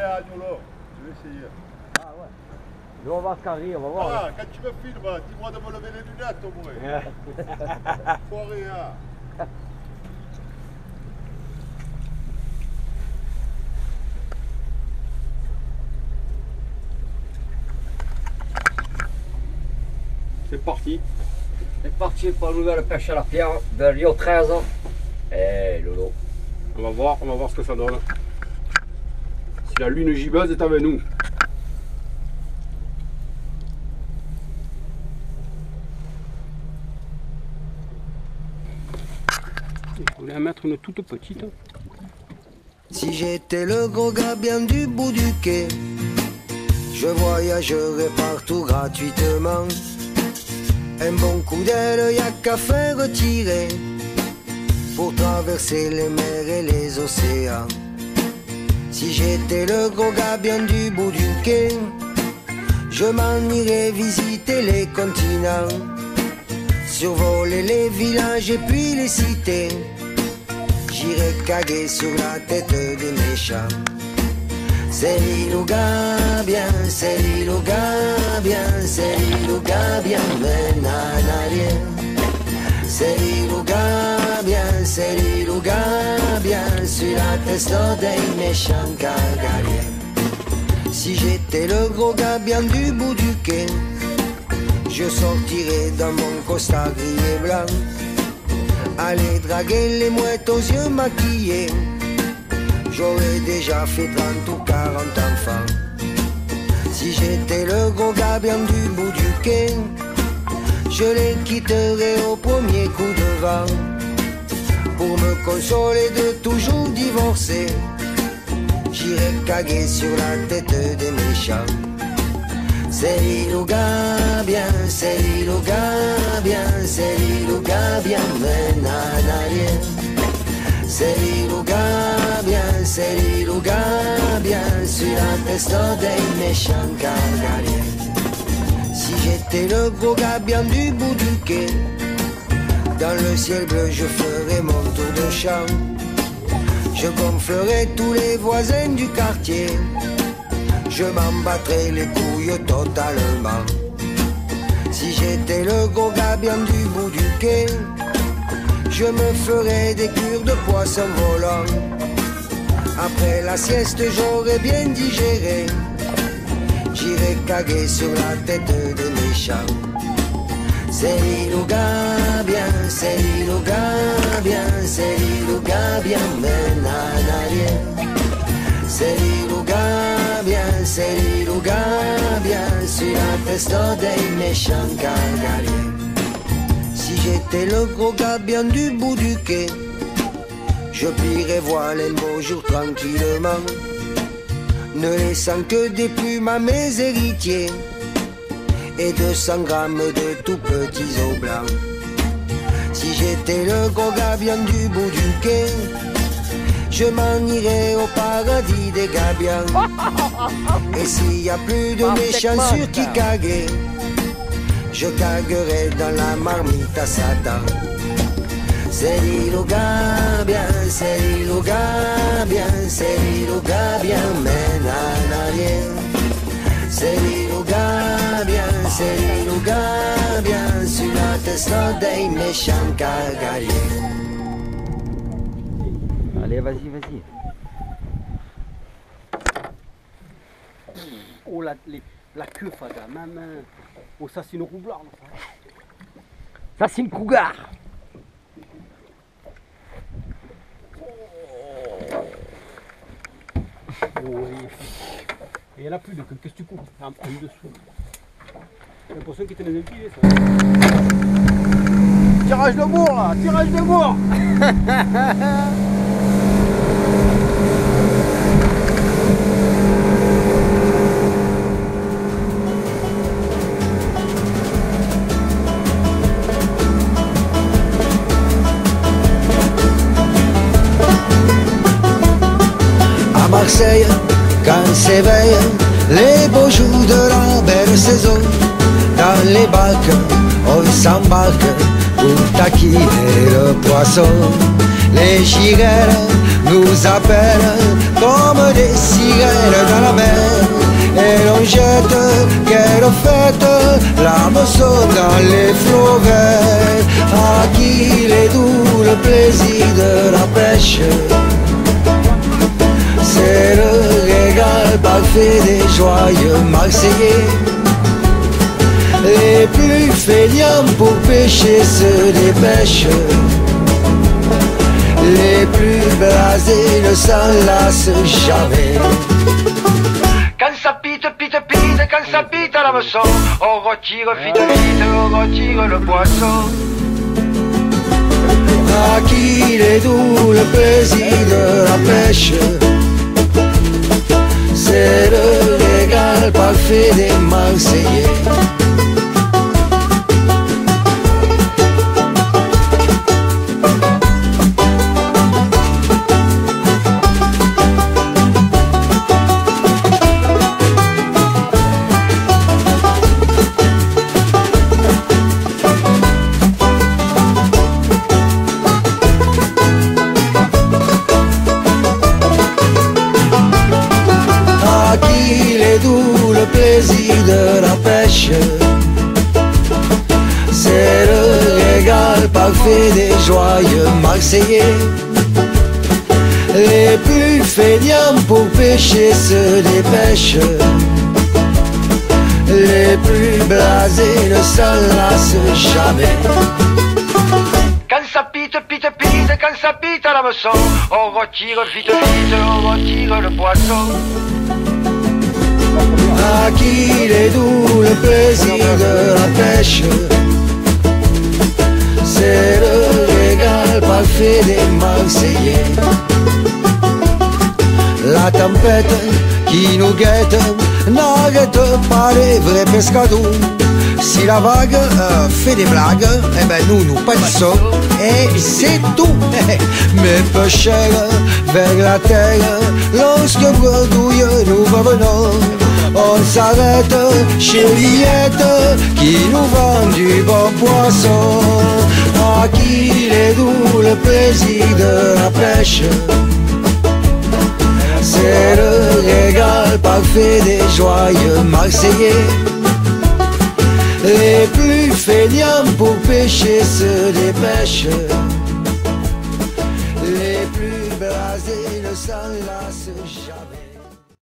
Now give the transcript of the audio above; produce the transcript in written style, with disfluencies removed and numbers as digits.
Agnolo. Je vais essayer. Ah ouais. Nous on va se carrer, on va voir. Ah, quand tu me filmes, dis-moi de me lever les lunettes au moins. Foiré, hein. C'est parti. C'est parti pour une nouvelle pêche à la pierre de Lyon 13. Eh Lolo. On va voir ce que ça donne. Si la lune gibbeuse est avec nous. Je voulais en mettre une toute petite. Si j'étais le gros gars bien du bout du quai, je voyagerais partout gratuitement. Un bon coup d'aile, y'a qu'à faire retirer pour traverser les mers et les océans. Si j'étais le gros gars bien du bout du quai, je m'en irais visiter les continents, survoler les villages et puis les cités. J'irais caguer sur la tête des méchants. C'est l'île au gars bien, c'est l'île au gars bien, c'est l'île au gars bien, mais nanarien. C'est l'île au gars bien, c'est l'île au gars bien, sur la tête des méchants cagaliens. Si j'étais le gros gars bien du bout du quai, je sortirais dans mon costard gris et blanc, aller draguer les mouettes aux yeux maquillés. J'aurais déjà fait 30 ou 40 enfants. Si j'étais le gros gars bien du bout du quai, je les quitterais au premier coup de vent, pour me consoler de toujours divorcer. J'irais caguer sur la tête des méchants. C'est l'île au gars bien, c'est l'île au gars bien, c'est l'île au gars bien, mais nanarien. C'est l'île au gars bien, c'est l'île au gars bien, sur la tête des méchants cagaliens. Si j'étais le gros gars bien du bout du quai, dans le ciel bleu je ferais mon tour de champ. Je gonflerais tous les voisins du quartier, je m'en battrais les couilles totalement. Si j'étais le gros gars bien du bout du quai, je me ferais des cures de poisson volant. Après la sieste j'aurais bien digéré, j'irais caguer sur la tête des méchants. C'est l'île au gars bien, c'est l'île au gars bien, c'est l'île au gars bien, mais nanarien. C'est l'île au gars bien, c'est l'île au gars bien, sur la tête des méchants cagaliens. Si j'étais le gros gars bien du bout du quai, je plierais voile un beau jour tranquillement, ne laissant que des plumes à mes héritiers et 200 grammes de tout petits os blancs. Si j'étais le gros gars bien du bout du quai, je m'en irais au paradis des gabiens. Et s'il y a plus de méchants sur qui caguer, je caguerai dans la marmite à Satan. C'est l'île au gars bien, c'est l'île au gars bien, c'est l'île au gars bien, mais nanarien. C'est l'île au gars bien, c'est l'île au gars bien, sur la tête des méchants cagaliens. Allez, vas-y, vas-y. Oh la queue, Fada, maman. Oh, ça c'est une roublarde. Ça c'est une cougar. Oh, et il n'y en a plus de queue. Qu'est-ce que tu cours en dessous? J'ai l'impression qu'il était dans un filet, ça. Tirage de bourre, là. Tirage de bourre. À Marseille, quand s'éveillent les beaux jours de la belle saison, dans les bacs on s'embarque pour taquiner le poisson. Les girelles nous appellent comme des sirènes dans la mer. Et l'on jette, quelle fête, l'hameçon dans les flots verts. À qui il est doux le plaisir de la pêche. C'est le régal parfait des joyeux Marseillais. Les plus feignants pour pêcher se dépêchent. Les plus blasés ne s'enlacent jamais. Quand ça pite, pite, pite, quand ça pite à l'hameçon, on retire vite, vite, on retire le poisson. À qui il est doux le plaisir de la pêche. C'est le régal parfait des Marseillais. Doux le plaisir de la pêche. C'est le régal parfait des joyeux Marseillais. Les plus feignants pour pêcher se dépêchent. Les plus blasés ne s'enlacent jamais. Quand ça pite, pite, pite, quand ça pite à l'hameçon, on retire vite, vite, on retire le poisson. À qui il est doux le plaisir de la pêche. C'est le régal parfait des Marseillais. La tempête qui nous guette n'arrête pas les vrais pescados. Si la vague fait des blagues, eh ben nous pâtissons et c'est tout. Mais pêcheurs vers la terre, lorsque bredouille nous revenons, on s'arrête chez Liette qui nous vend du bon poisson. À qui il est doux le plaisir de la pêche. C'est le régal parfait des joyeux Marseillais. Les plus feignants pour pêcher se dépêchent. Les plus blasés ne s'enlacent jamais.